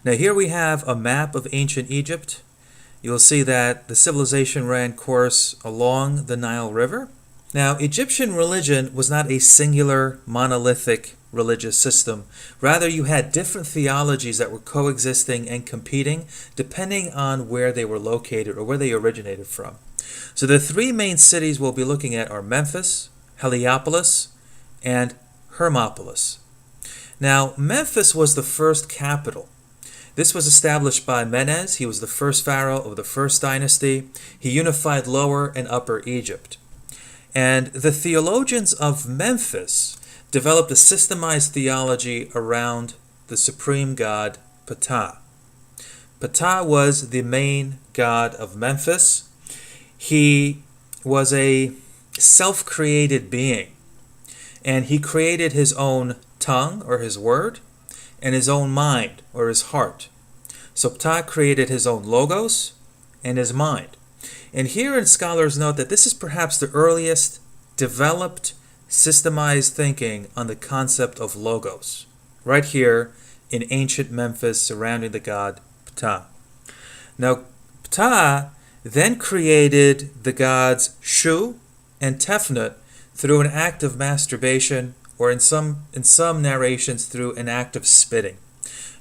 Now here we have a map of ancient Egypt. You'll see that the civilization ran course along the Nile River. Now, Egyptian religion was not a singular monolithic religious system. Rather, you had different theologies that were coexisting and competing depending on where they were located or where they originated from. So the three main cities we'll be looking at are Memphis, Heliopolis, and Hermopolis. Now, Memphis was the first capital. This was established by Menes. He was the first pharaoh of the first dynasty. He unified Lower and Upper Egypt. And the theologians of Memphis developed a systemized theology around the supreme god Ptah. Ptah was the main god of Memphis. He was a self-created being, and he created his own tongue, or his word, and his own mind, or his heart. So Ptah created his own logos and his mind. And here scholars note that this is perhaps the earliest developed systemized thinking on the concept of logos, right here in ancient Memphis surrounding the god Ptah. Now, Ptah then created the gods Shu and Tefnut through an act of masturbation, or in some narrations through an act of spitting.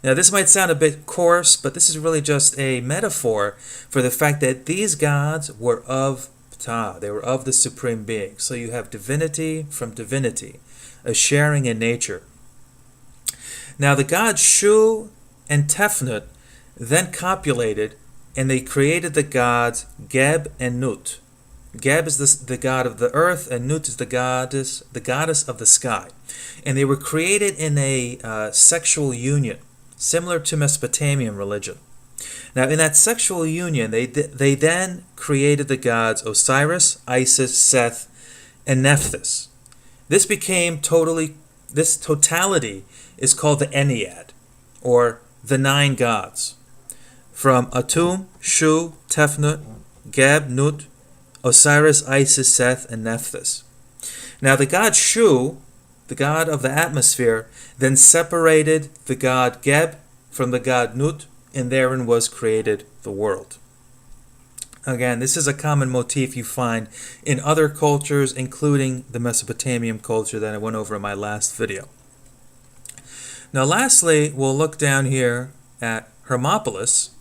Now, this might sound a bit coarse, but this is really just a metaphor for the fact that these gods were of Ptah. They were of the supreme being. So you have divinity from divinity, a sharing in nature. Now, the gods Shu and Tefnut then copulated, and they created the gods Geb and Nut. Geb is the god of the earth, and Nut is the goddess of the sky. And they were created in a sexual union, similar to Mesopotamian religion. Now, in that sexual union, they then created the gods Osiris, Isis, Seth, and Nephthys. This totality is called the Ennead, or the 9 gods, from Atum, Shu, Tefnut, Geb, Nut, Osiris, Isis, Seth, and Nephthys. Now, the god Shu, the god of the atmosphere, then separated the god Geb from the god Nut, and therein was created the world. Again, this is a common motif you find in other cultures, including the Mesopotamian culture that I went over in my last video. Now, lastly, we'll look down here at Hermopolis.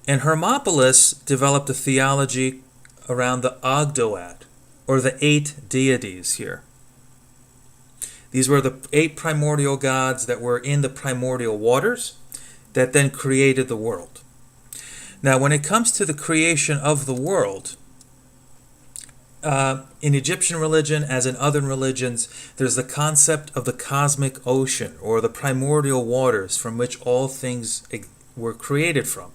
And Hermopolis developed a theology around the Ogdoad, or the 8 deities here. These were the 8 primordial gods that were in the primordial waters that then created the world. Now, when it comes to the creation of the world, in Egyptian religion, as in other religions, there's the concept of the cosmic ocean, or the primordial waters from which all things were created from.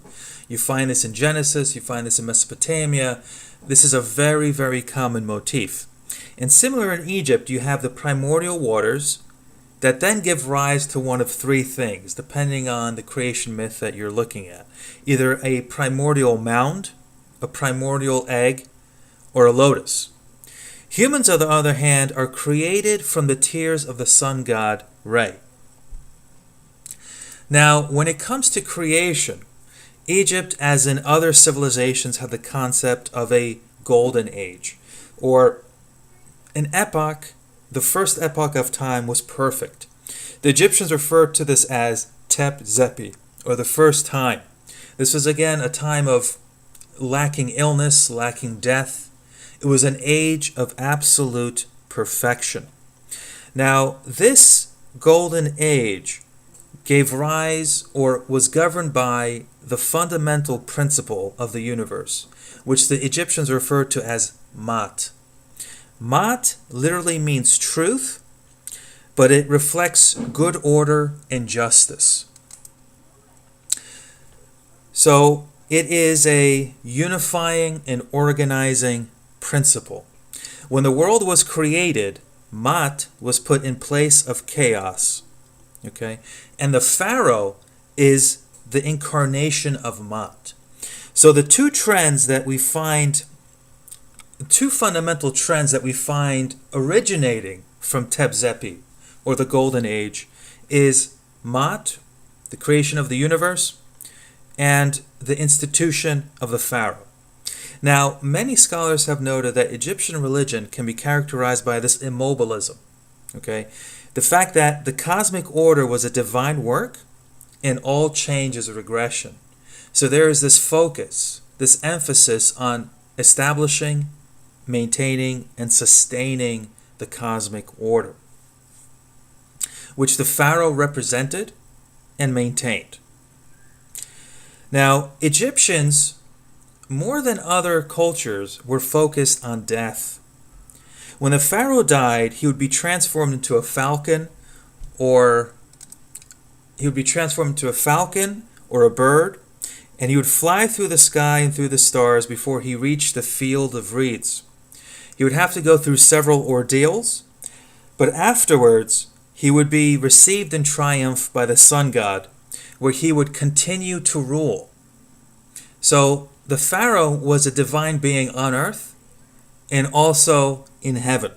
You find this in Genesis, you find this in Mesopotamia. This is a very, very common motif. And similar in Egypt, you have the primordial waters that then give rise to one of 3 things, depending on the creation myth that you're looking at. Either a primordial mound, a primordial egg, or a lotus. Humans, on the other hand, are created from the tears of the sun god Re. Now, when it comes to creation, Egypt, as in other civilizations, had the concept of a golden age, or an epoch. The first epoch of time was perfect. The Egyptians referred to this as Tep Zepi, or the first time. This was again a time of lacking illness, lacking death. It was an age of absolute perfection. Now, this golden age gave rise, or was governed by, the fundamental principle of the universe, which the Egyptians referred to as Maat. Maat literally means truth, but it reflects good order and justice. So it is a unifying and organizing principle. When the world was created, Maat was put in place of chaos. Okay? And the pharaoh is the incarnation of Maat. So the 2 fundamental trends that we find originating from Tep Zepi, or the Golden Age, is Maat the creation of the universe, and the institution of the pharaoh. Now, many scholars have noted that Egyptian religion can be characterized by this immobilism. Okay? The fact that the cosmic order was a divine work and all change is a regression. So there is this focus, this emphasis on establishing, maintaining, and sustaining the cosmic order, which the pharaoh represented and maintained. Now, Egyptians, more than other cultures, were focused on death. When the pharaoh died, he would be transformed into a falcon or a bird, and he would fly through the sky and through the stars before he reached the field of reeds. He would have to go through several ordeals, but afterwards he would be received in triumph by the sun god, where he would continue to rule. So the pharaoh was a divine being on earth and also in heaven.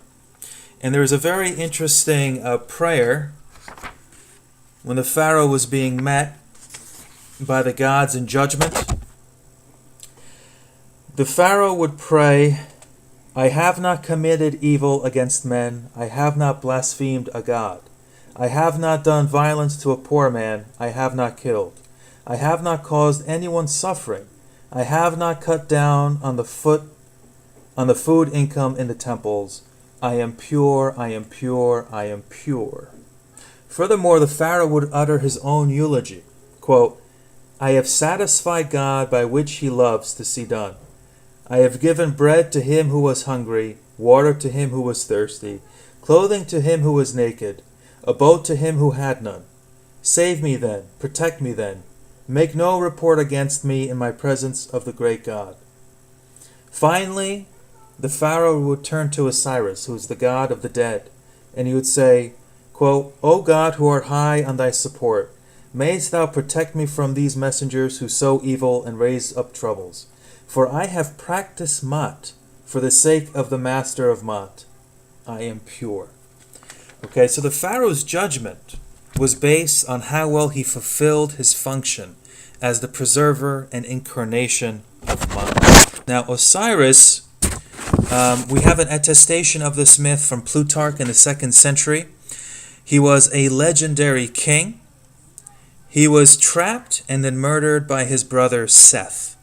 And there is a very interesting prayer when the pharaoh was being met by the gods in judgment. The pharaoh would pray, "I have not committed evil against men. I have not blasphemed a god. I have not done violence to a poor man. I have not killed. I have not caused anyone suffering. I have not cut down on the food income in the temples. I am pure, I am pure, I am pure." Furthermore, the pharaoh would utter his own eulogy. Quote, "I have satisfied God by which he loves to see done. I have given bread to him who was hungry, water to him who was thirsty, clothing to him who was naked, a boat to him who had none. Save me then, protect me then. Make no report against me in my presence of the great God." Finally, the pharaoh would turn to Osiris, who is the god of the dead, and he would say, quote, "O God who art high on thy support, mayst thou protect me from these messengers who sow evil and raise up troubles. For I have practiced Maat for the sake of the master of Maat. I am pure." Okay, so the pharaoh's judgment was based on how well he fulfilled his function as the preserver and incarnation of Maat. Now, Osiris, we have an attestation of this myth from Plutarch in the 2nd century. He was a legendary king. He was trapped and then murdered by his brother Seth.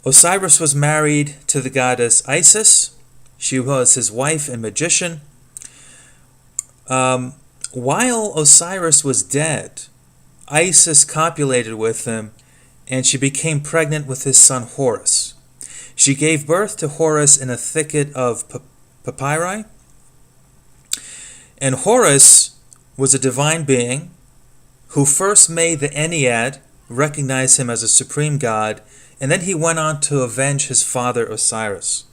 Osiris was married to the goddess Isis. She was his wife and magician. While Osiris was dead, Isis copulated with him, and she became pregnant with his son Horus. She gave birth to Horus in a thicket of papyri. And Horus was a divine being who first made the Ennead recognize him as a supreme god, and then he went on to avenge his father Osiris.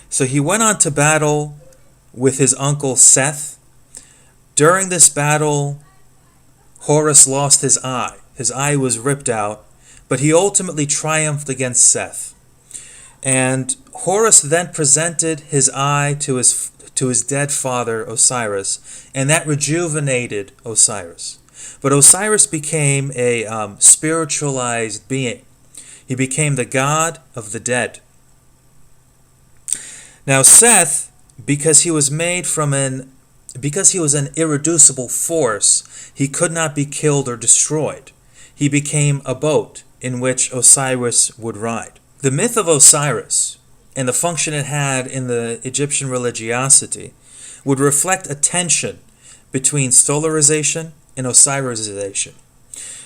So he went on to battle with his uncle Seth. During this battle, Horus lost his eye. His eye was ripped out, but he ultimately triumphed against Seth. And Horus then presented his eye to his dead father Osiris, and that rejuvenated Osiris. But Osiris became a spiritualized being. He became the god of the dead. Now Seth, because he was an irreducible force, he could not be killed or destroyed. He became a boat in which Osiris would ride. The myth of Osiris and the function it had in the Egyptian religiosity would reflect a tension between solarization and Osirisization.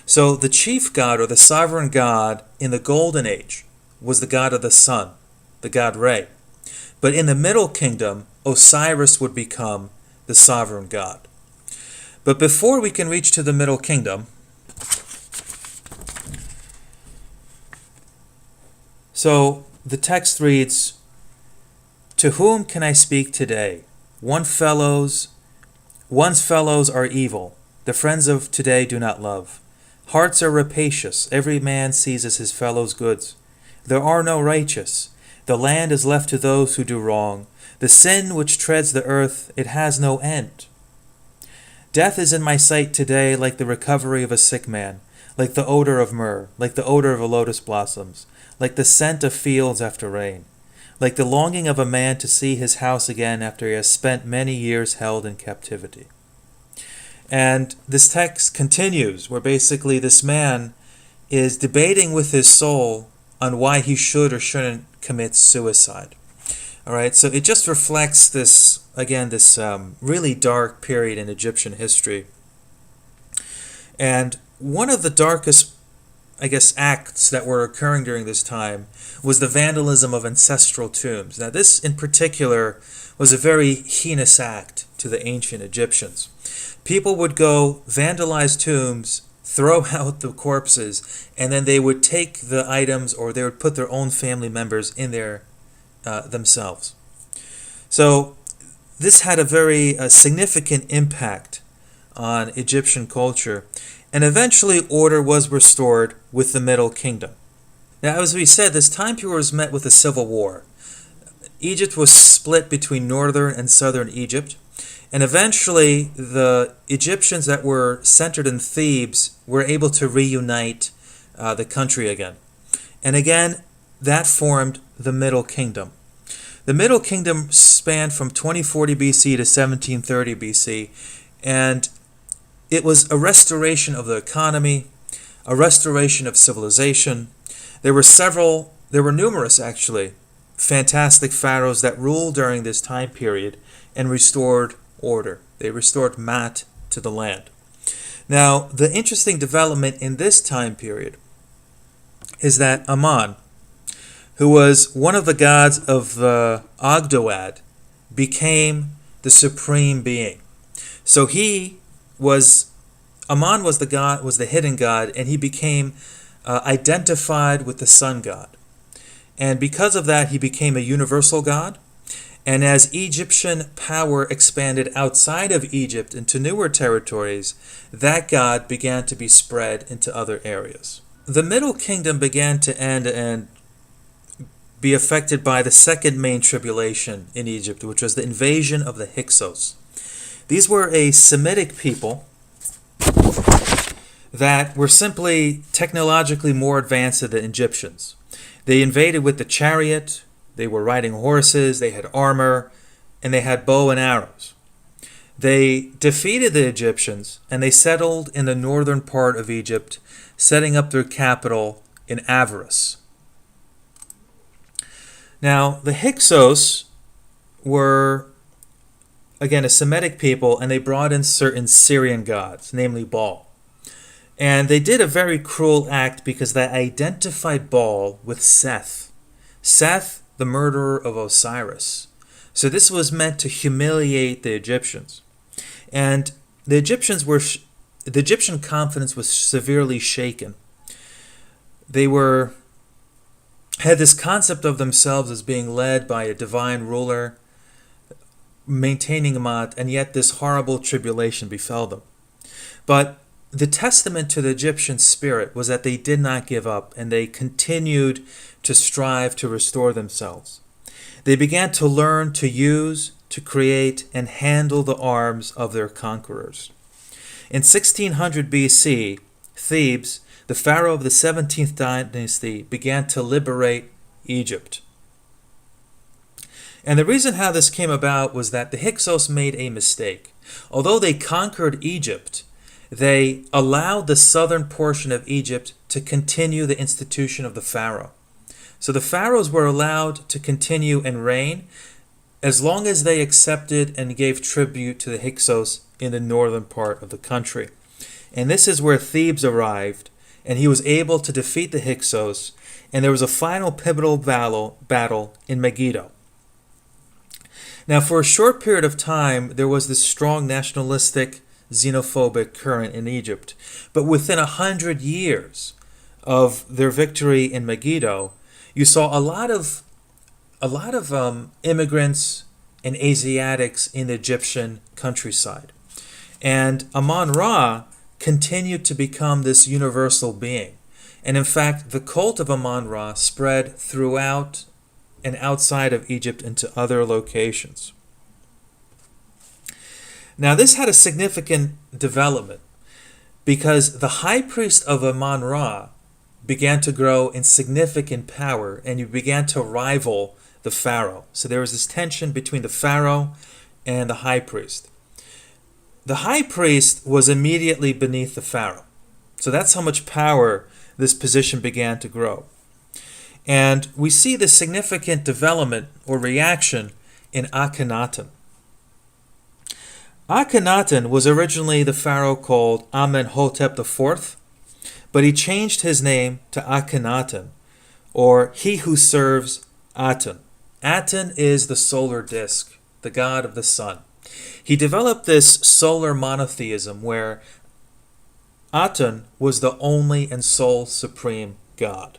So the chief god, or the sovereign god in the Golden Age, was the god of the sun, the god Re. But in the Middle Kingdom, Osiris would become the sovereign god. But before we can reach to the Middle Kingdom, so the text reads, "To whom can I speak today? One's fellows are evil. The friends of today do not love. Hearts are rapacious. Every man seizes his fellow's goods. There are no righteous. The land is left to those who do wrong. The sin which treads the earth, it has no end. Death is in my sight today like the recovery of a sick man, like the odor of myrrh, like the odor of lotus blossoms, like the scent of fields after rain, like the longing of a man to see his house again after he has spent many years held in captivity. And this text continues, where basically this man is debating with his soul on why he should or shouldn't commit suicide. All right, so it just reflects this, again, this really dark period in Egyptian history. And one of the darkest, I guess, acts that were occurring during this time was the vandalism of ancestral tombs. Now, this in particular was a very heinous act to the ancient Egyptians. People would go vandalize tombs, throw out the corpses, and then they would take the items, or they would put their own family members in there themselves. So this had a very significant impact on Egyptian culture, and eventually order was restored with the Middle Kingdom. Now, as we said, this time period was met with a civil war. Egypt was split between northern and southern Egypt, and eventually the Egyptians that were centered in Thebes were able to reunite the country again. And again, that formed the Middle Kingdom. The Middle Kingdom spanned from 2040 BC to 1730 BC, and it was a restoration of the economy, a restoration of civilization. There were numerous actually, fantastic pharaohs that ruled during this time period and restored order. They restored Maat to the land. Now, the interesting development in this time period is that Amun, who was one of the gods of the Ogdoad, became the supreme being. So Amun was the hidden god, and he became identified with the sun god. And because of that, he became a universal god. And as Egyptian power expanded outside of Egypt into newer territories, that god began to be spread into other areas. The Middle Kingdom began to end and be affected by the second main tribulation in Egypt, which was the invasion of the Hyksos. These were a Semitic people that were simply technologically more advanced than the Egyptians. They invaded with the chariot, they were riding horses, they had armor, and they had bow and arrows. They defeated the Egyptians, and they settled in the northern part of Egypt, setting up their capital in Avaris. Now, the Hyksos were, again, a Semitic people, and they brought in certain Syrian gods, namely Baal. And they did a very cruel act because they identified Baal with Seth. Seth, the murderer of Osiris. So this was meant to humiliate the Egyptians. And the Egyptian confidence was severely shaken. They had this concept of themselves as being led by a divine ruler, maintaining Maat, and yet this horrible tribulation befell them. But the testament to the Egyptian spirit was that they did not give up, and they continued to strive to restore themselves. They began to learn to use, to create, and handle the arms of their conquerors. In 1600 BC, Thebes, the pharaoh of the 17th dynasty, began to liberate Egypt. And the reason how this came about was that the Hyksos made a mistake. Although they conquered Egypt, they allowed the southern portion of Egypt to continue the institution of the pharaoh. So the pharaohs were allowed to continue and reign as long as they accepted and gave tribute to the Hyksos in the northern part of the country. And this is where Thebes arrived, and he was able to defeat the Hyksos, and there was a final pivotal battle in Megiddo. Now, for a short period of time, there was this strong nationalistic, xenophobic current in Egypt. But within 100 years of their victory in Megiddo, you saw a lot of immigrants and Asiatics in the Egyptian countryside. And Amun-Ra continued to become this universal being. And in fact, the cult of Amun-Ra spread throughout and outside of Egypt into other locations. Now, this had a significant development because the high priest of Amon-Ra began to grow in significant power, and he began to rival the pharaoh. So there was this tension between the pharaoh and the high priest. The high priest was immediately beneath the pharaoh. So that's how much power this position began to grow. And we see the significant development or reaction in Akhenaten. Akhenaten was originally the pharaoh called Amenhotep IV, but he changed his name to Akhenaten, or he who serves Aten. Aten is the solar disk, the god of the sun. He developed this solar monotheism where Aten was the only and sole supreme god.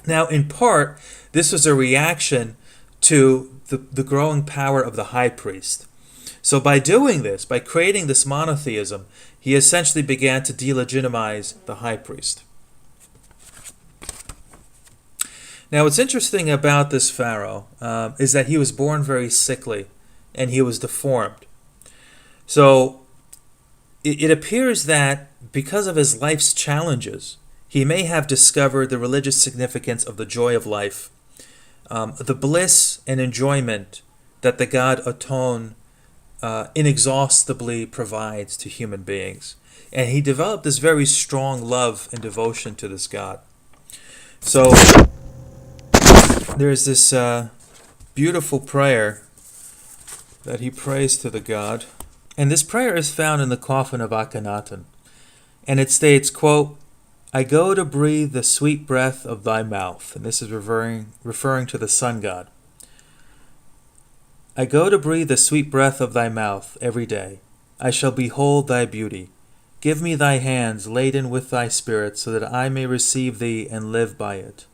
Now, in part, this was a reaction to the growing power of the high priest. So by doing this, by creating this monotheism, he essentially began to delegitimize the high priest. Now, what's interesting about this pharaoh is that he was born very sickly and he was deformed. So it appears that because of his life's challenges, he may have discovered the religious significance of the joy of life, the bliss and enjoyment that the god Aten inexhaustibly provides to human beings. And he developed this very strong love and devotion to this god. So there's this beautiful prayer that he prays to the god. And this prayer is found in the coffin of Akhenaten. And it states, quote, "I go to breathe the sweet breath of thy mouth." And this is referring to the sun god. "I go to breathe the sweet breath of thy mouth every day. I shall behold thy beauty. Give me thy hands laden with thy spirit, so that I may receive thee and live by it.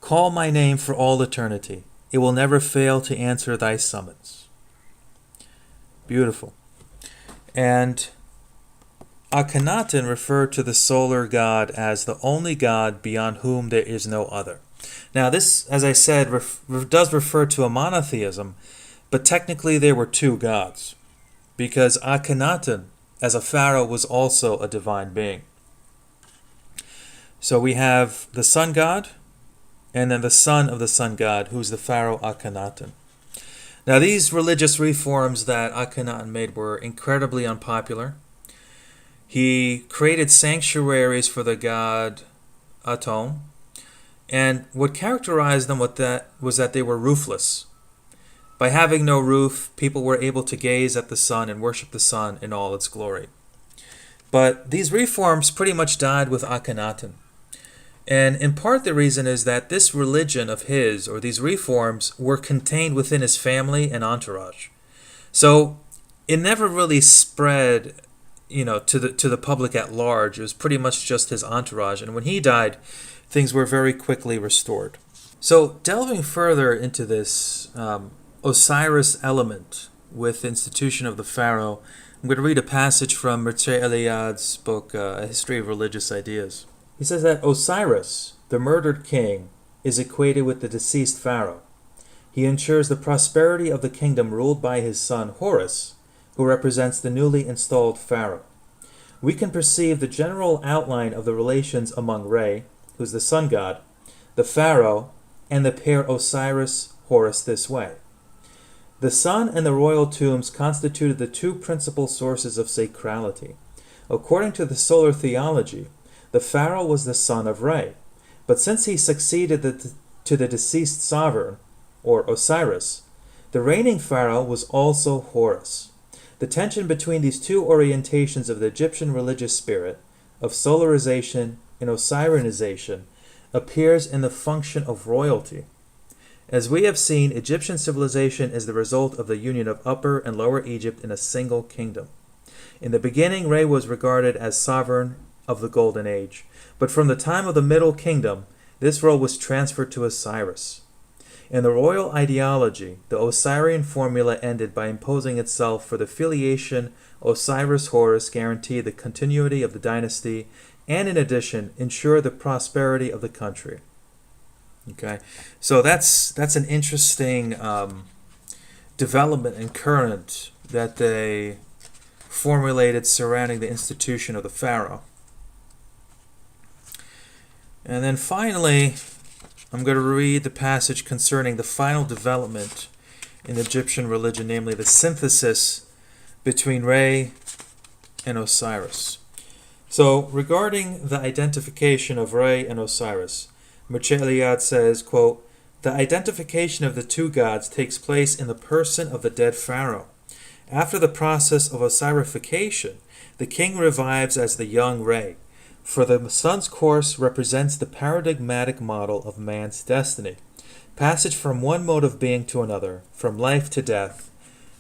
Call my name for all eternity. It will never fail to answer thy summons." Beautiful. And Akhenaten referred to the solar god as the only god beyond whom there is no other. Now this, as I said, does refer to a monotheism, but technically there were two gods, because Akhenaten, as a pharaoh, was also a divine being. So we have the sun god, and then the son of the sun god, who's the pharaoh Akhenaten. Now these religious reforms that Akhenaten made were incredibly unpopular. He created sanctuaries for the god Aten, and what characterized them was that they were roofless. By having no roof, people were able to gaze at the sun and worship the sun in all its glory. But these reforms pretty much died with Akhenaten. And in part the reason is that this religion of his, or these reforms, were contained within his family and entourage. So it never really spread, to the public at large. It was pretty much just his entourage. And when he died, things were very quickly restored. So delving further into this Osiris element with the institution of the pharaoh, I'm going to read a passage from Mircea Eliade's book, A History of Religious Ideas. He says that Osiris, the murdered king, is equated with the deceased pharaoh. He ensures the prosperity of the kingdom ruled by his son Horus, who represents the newly installed pharaoh. We can perceive the general outline of the relations among Re, who's the sun god, the pharaoh, and the pair Osiris-Horus this way. The sun and the royal tombs constituted the two principal sources of sacrality. According to the solar theology, the pharaoh was the son of Re, but since he succeeded to the deceased sovereign, or Osiris, the reigning pharaoh was also Horus. The tension between these two orientations of the Egyptian religious spirit, of solarization and Osirinization, appears in the function of royalty. As we have seen, Egyptian civilization is the result of the union of Upper and Lower Egypt in a single kingdom. In the beginning, Re was regarded as sovereign of the Golden Age, but from the time of the Middle Kingdom, this role was transferred to Osiris. In the royal ideology, the Osirian formula ended by imposing itself, for the filiation Osiris-Horus guaranteed the continuity of the dynasty and, in addition, ensured the prosperity of the country. Okay, so that's an interesting development and current that they formulated surrounding the institution of the pharaoh. And then finally, I'm going to read the passage concerning the final development in Egyptian religion, namely the synthesis between Re and Osiris. So, regarding the identification of Re and Osiris, Ennead says, quote, "The identification of the two gods takes place in the person of the dead pharaoh. After the process of Osirification, the king revives as the young Re, for the sun's course represents the paradigmatic model of man's destiny, passage from one mode of being to another, from life to death,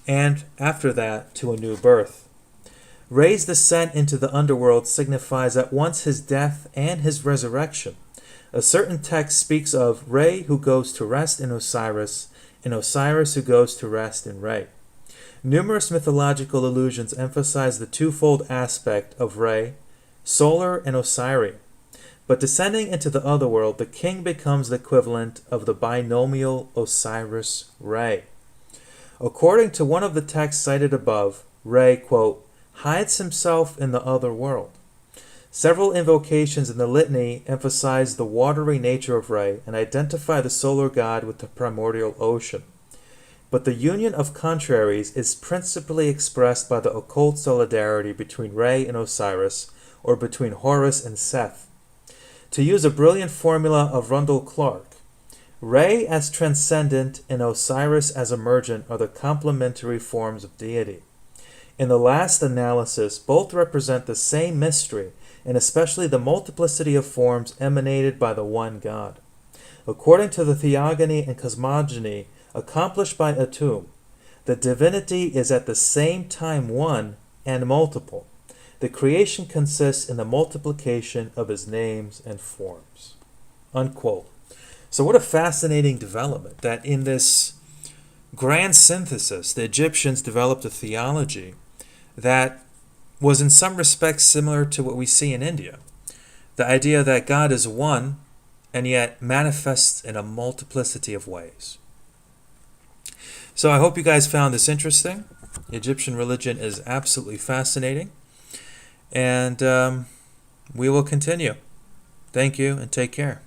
and, after that, to a new birth. Re's descent into the underworld signifies at once his death and his resurrection. A certain text speaks of Re who goes to rest in Osiris, and Osiris who goes to rest in Re. Numerous mythological allusions emphasize the twofold aspect of Re, solar and Osirian. But descending into the other world, the king becomes the equivalent of the binomial Osiris-Re. According to one of the texts cited above, Re, quote, hides himself in the other world. Several invocations in the litany emphasize the watery nature of Re and identify the solar god with the primordial ocean. But the union of contraries is principally expressed by the occult solidarity between Re and Osiris, or between Horus and Seth. To use a brilliant formula of Rundle Clark, Re as transcendent and Osiris as emergent are the complementary forms of deity. In the last analysis, both represent the same mystery, and especially the multiplicity of forms emanated by the one God. According to the theogony and cosmogony accomplished by Atum, the divinity is at the same time one and multiple. The creation consists in the multiplication of his names and forms." Unquote. So what a fascinating development that in this grand synthesis, the Egyptians developed a theology that was in some respects similar to what we see in India. The idea that God is one and yet manifests in a multiplicity of ways. So I hope you guys found this interesting. Egyptian religion is absolutely fascinating. And we will continue. Thank you and take care.